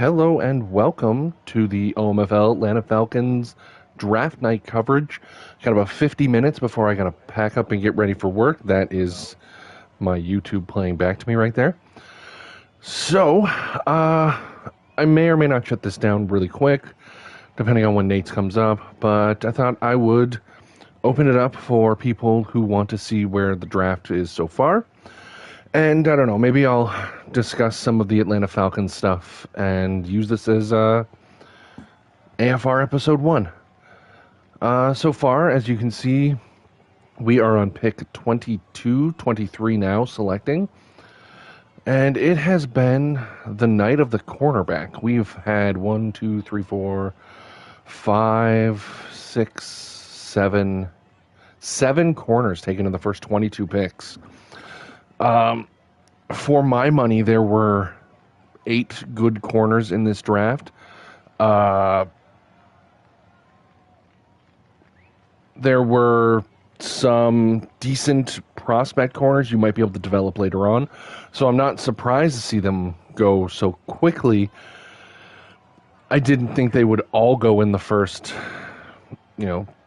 Hello and welcome to the OMFL Atlanta Falcons draft night coverage. Got about 50 minutes before I gotta pack up and get ready for work. That is my YouTube playing back to me right there. So, I may or may not shut this down really quick, depending on when Nate's comes up, but I thought I would open it up for people who want to see where the draft is so far. And I don't know, maybe I'll discuss some of the Atlanta Falcons stuff and use this as AFR episode 1. So far, as you can see, we are on pick 22, 23 now, selecting. And it has been the night of the cornerback. We've had 1, 2, 3, 4, 5, 6, 7 corners taken in the first 22 picks. For my money, there were 8 good corners in this draft. There were some decent prospect corners you might be able to develop later on. So I'm not surprised to see them go so quickly. I didn't think they would all go in the first,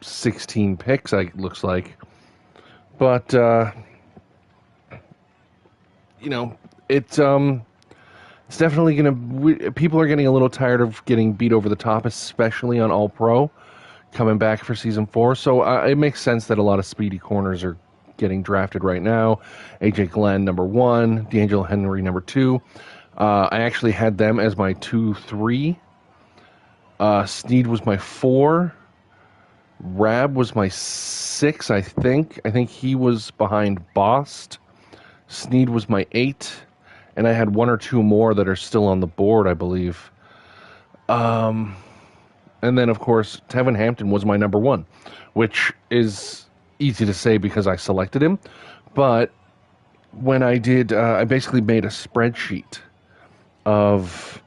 16 picks, it looks like. But, it's definitely people are getting a little tired of getting beat over the top, especially on All-Pro, coming back for Season 4. So it makes sense that a lot of speedy corners are getting drafted right now. A.J. Glenn, number 1. D'Angelo Henry, number 2. I actually had them as my 2-3. Snead was my 4. Rab was my 6, I think. I think he was behind Bost. Snead was my 8, and I had 1 or 2 more that are still on the board, I believe. And then, of course, Tevin Hampton was my number 1, which is easy to say because I selected him. But when I did, I basically made a spreadsheet of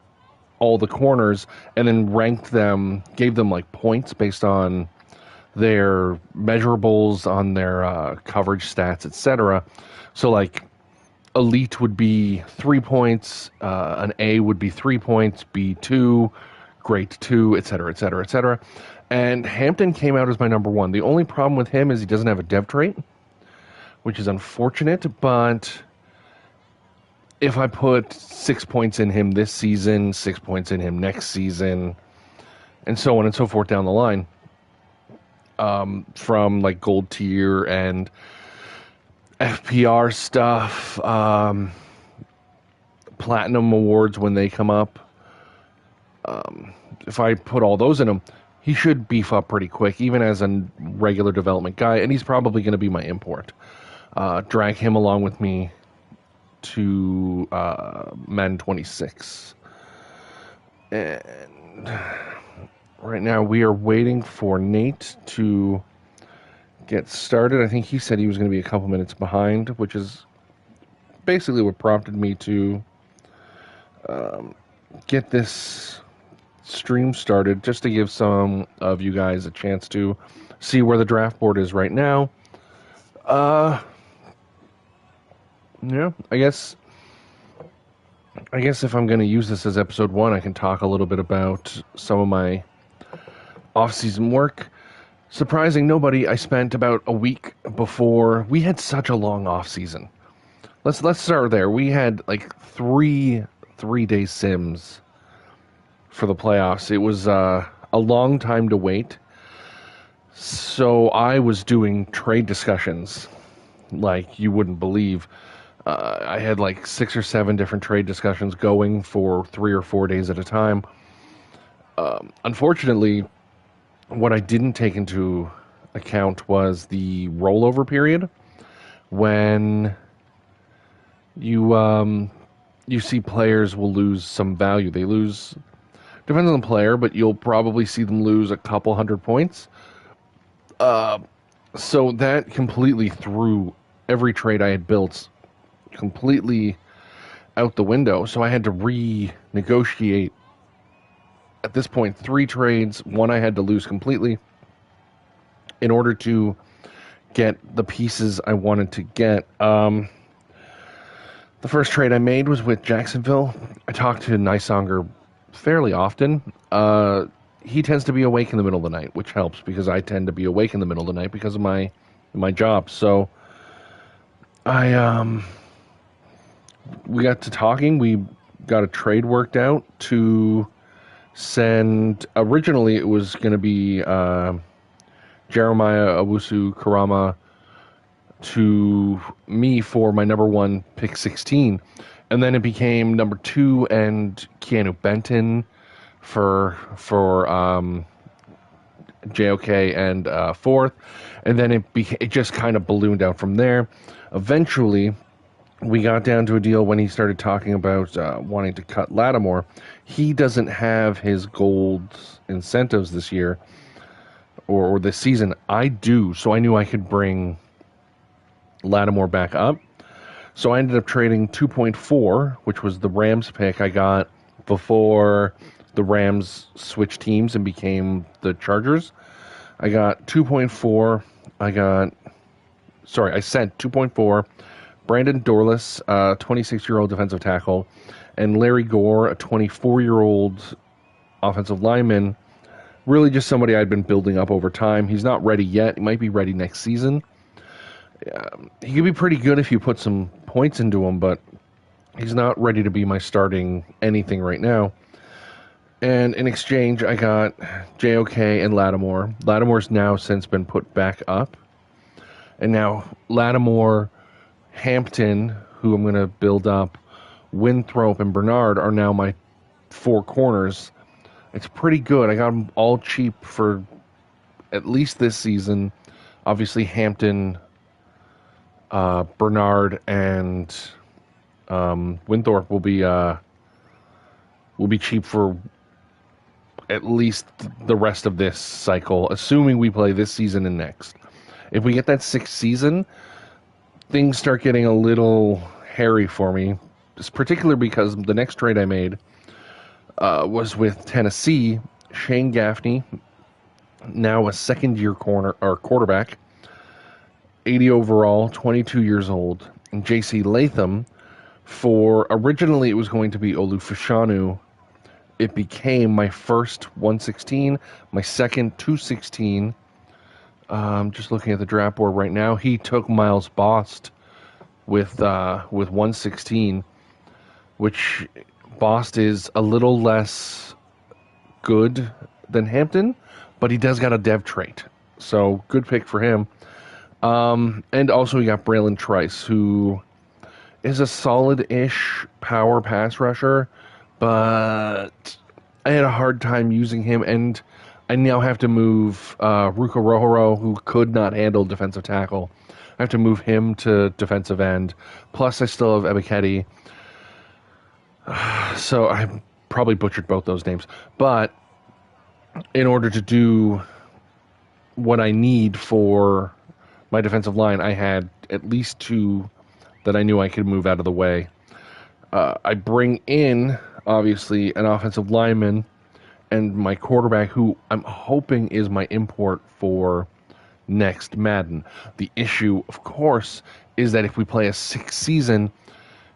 all the corners and then ranked them, gave them like points based on their measurables, on their coverage stats, etc. So, like, elite would be 3 points, an A would be 3 points, B 2, great 2, etc., etc., etc. And Hampton came out as my number 1. The only problem with him is he doesn't have a dev trait, which is unfortunate, but if I put 6 points in him this season, 6 points in him next season, and so on and so forth down the line, from like gold tier and FPR stuff, platinum awards when they come up. If I put all those in him, he should beef up pretty quick, even as a regular development guy, and he's probably going to be my import. Drag him along with me to Madden 26. And right now we are waiting for Nate to get started. I think he said he was going to be a couple minutes behind, which is basically what prompted me to get this stream started, just to give some of you guys a chance to see where the draft board is right now. Yeah, I guess if I'm going to use this as episode 1, I can talk a little bit about some of my off-season work. Surprising nobody, I spent about a week before. We had such a long off-season. Let's start there. We had like three-day sims for the playoffs. It was a long time to wait. So I was doing trade discussions like you wouldn't believe. I had like 6 or 7 different trade discussions going for 3 or 4 days at a time. Unfortunately, what I didn't take into account was the rollover period, when you see players will lose some value. They lose, depends on the player, but you'll probably see them lose a couple 100 points. So that completely threw every trade I had built completely out the window. So I had to renegotiate, at this point, 3 trades. 1 I had to lose completely in order to get the pieces I wanted to get. The first trade I made was with Jacksonville. I talked to Nysonger fairly often. He tends to be awake in the middle of the night, which helps because I tend to be awake in the middle of the night because of my job. So I we got to talking. We got a trade worked out to send. Originally, it was going to be Jeremiah Owusu-Karama to me for my number 1 pick 16, and then it became number 2 and Keanu Benton for JOK and 4th, and then it just kind of ballooned out from there. Eventually, we got down to a deal when he started talking about wanting to cut Lattimore. He doesn't have his gold incentives this year or this season. I do, so I knew I could bring Lattimore back up. So I ended up trading 2.4, which was the Rams pick I got before the Rams switched teams and became the Chargers. I got 2.4. I sent 2.4. Brandon Dorless, a 26-year-old defensive tackle, and Larry Gore, a 24-year-old offensive lineman. Really just somebody I'd been building up over time. He's not ready yet. He might be ready next season. He could be pretty good if you put some points into him, but he's not ready to be my starting anything right now. And in exchange, I got JOK and Lattimore. Lattimore's now since been put back up. And now Lattimore, Hampton, who I'm going to build up, Winthrop, and Bernard are now my 4 corners. It's pretty good. I got them all cheap for at least this season. Obviously, Hampton, Bernard, and Winthrop will be cheap for at least the rest of this cycle, assuming we play this season and next. If we get that 6th season, things start getting a little hairy for me, particularly because the next trade I made was with Tennessee. Shane Gaffney, now a second-year quarterback, 80 overall, 22 years old, and J.C. Latham. Originally it was going to be Olufashanu. It became my first 116, my second 216. Just looking at the draft board right now, he took Miles Bost with 116, which Bost is a little less good than Hampton, but he does got a dev trait, so good pick for him. And also we got Braylon Trice, who is a solid-ish power pass rusher, but I had a hard time using him, and I now have to move Ruka Rohoro, who could not handle defensive tackle. I have to move him to defensive end. Plus, I still have Ebiketie. So I probably butchered both those names. But in order to do what I need for my defensive line, I had at least 2 that I knew I could move out of the way. I bring in, obviously, an offensive lineman and my quarterback, who I'm hoping is my import for next Madden. The issue, of course, is that if we play a 6th season,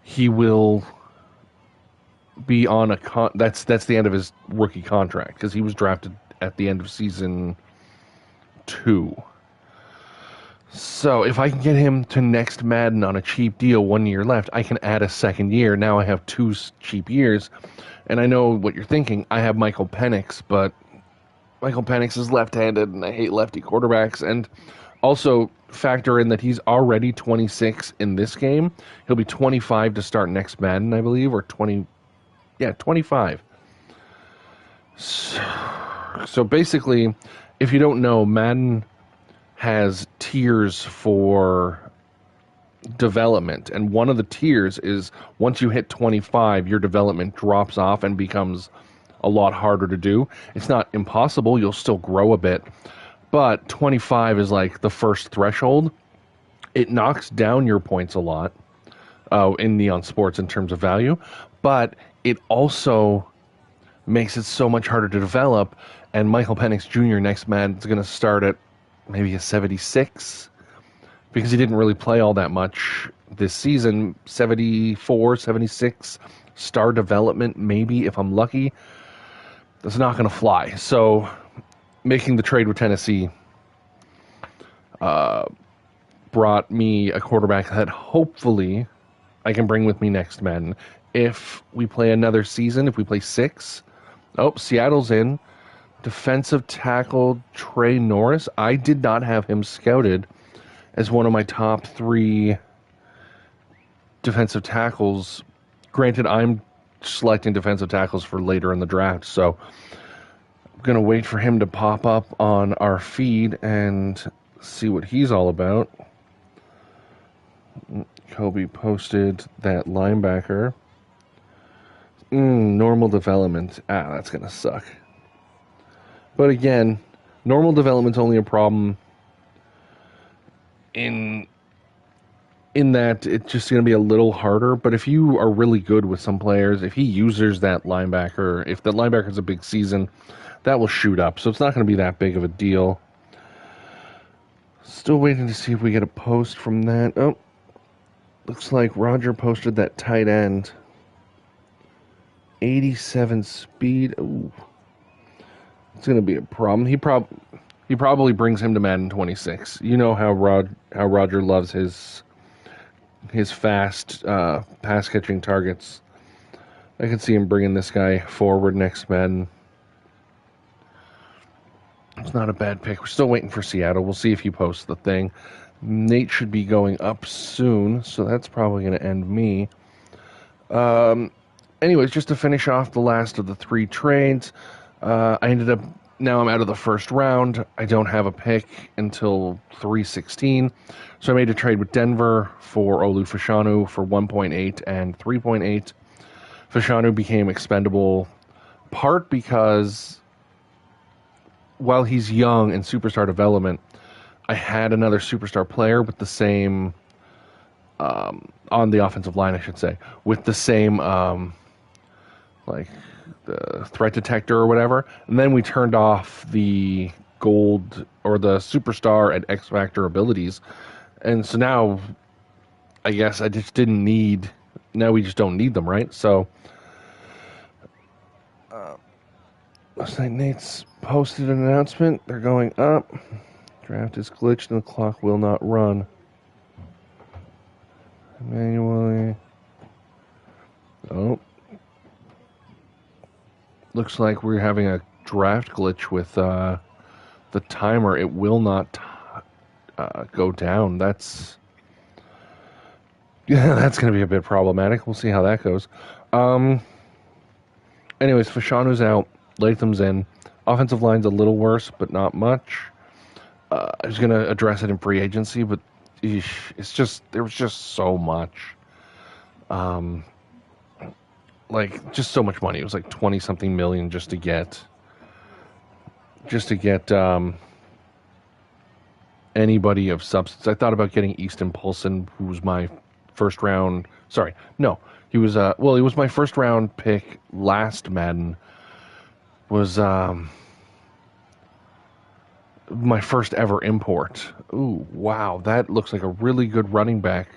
he will be on that's the end of his rookie contract, because he was drafted at the end of season 2. So if I can get him to next Madden on a cheap deal, 1 year left, I can add a second year. Now I have 2 cheap years. And I know what you're thinking. I have Michael Penix, but Michael Penix is left-handed, and I hate lefty quarterbacks. And also factor in that he's already 26 in this game. He'll be 25 to start next Madden, I believe, or 25. So basically, if you don't know, Madden has tiers for development, and one of the tiers is once you hit 25, your development drops off and becomes a lot harder to do. It's not impossible, you'll still grow a bit, but 25 is like the first threshold. It knocks down your points a lot in Neon Sports in terms of value, but it also makes it so much harder to develop. And Michael Penix Jr. next Madden is going to start at maybe a 76, because he didn't really play all that much this season. 74, 76, star development, maybe, if I'm lucky. That's not going to fly. So making the trade with Tennessee brought me a quarterback that hopefully I can bring with me next Madden. If we play another season, if we play 6, Seattle's in. Defensive tackle Trey Norris. I did not have him scouted as one of my top 3 defensive tackles. Granted, I'm selecting defensive tackles for later in the draft, so I'm going to wait for him to pop up on our feed and see what he's all about. Kobe posted that linebacker. Normal development. That's going to suck. But again, normal development's only a problem in that it's just going to be a little harder. But if you are really good with some players, if he uses that linebacker, if the linebacker's a big season, that will shoot up. So it's not going to be that big of a deal. Still waiting to see if we get a post from that. Oh, looks like Roger posted that tight end. 87 speed. Ooh. It's going to be a problem. He probably brings him to Madden 26. You know how Roger loves his fast pass catching targets. I could see him bringing this guy forward next Madden. It's not a bad pick. We're still waiting for Seattle. We'll see if he posts the thing. Nate should be going up soon, so that's probably going to end me. Anyways, just to finish off the last of the 3 trades, now I'm out of the first round. I don't have a pick until 3/16. So I made a trade with Denver for Olu Fashanu for 1.8 and 3.8. Fashanu became expendable, part because while he's young in superstar development, I had another superstar player with the same, on the offensive line, I should say, with the same, the threat detector or whatever, and then we turned off the gold or the superstar and X Factor abilities, and so now I guess I just didn't need. Now we just don't need them, right? So looks like Nate's posted an announcement. They're going up. Draft is glitched and the clock will not run. Manually. Oh. Looks like we're having a draft glitch with the timer. It will not go down. That's going to be a bit problematic. We'll see how that goes. Anyways, Fashanu's out. Latham's in. Offensive line's a little worse, but not much. I was going to address it in free agency, but it's just there was just so much. Just so much money. It was like 20-something million just to get anybody of substance. I thought about getting Easton Paulson, who was my first round. Sorry, no, he was he was my first round pick last Madden. Was my first ever import. Ooh, wow, that looks like a really good running back.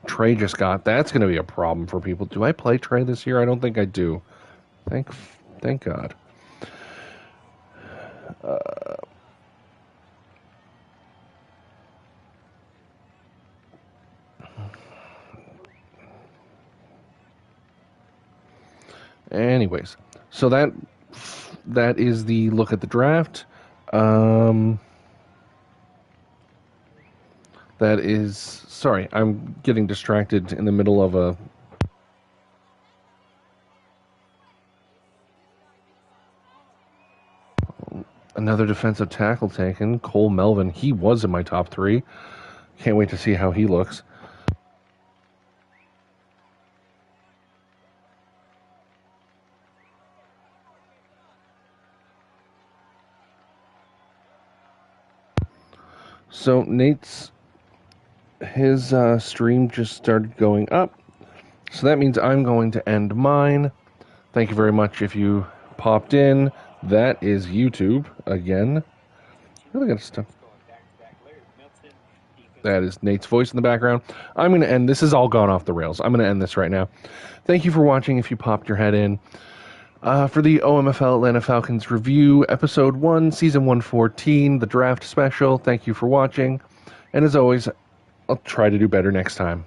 Trey just got. That's going to be a problem for people. Do I play Trey this year? I don't think I do. Thank God. Anyways, so that is the look at the draft. That is, sorry, I'm getting distracted in the middle of another defensive tackle taken, Cole Melvin. He was in my top 3. Can't wait to see how he looks. So his stream just started going up. So that means I'm going to end mine. Thank you very much if you popped in. That is YouTube again. Really good stuff. That is Nate's voice in the background. I'm going to end. This has all gone off the rails. I'm going to end this right now. Thank you for watching if you popped your head in. For the OMFL Atlanta Falcons review, Episode 1, Season 114, the Draft Special. Thank you for watching. And as always, I'll try to do better next time.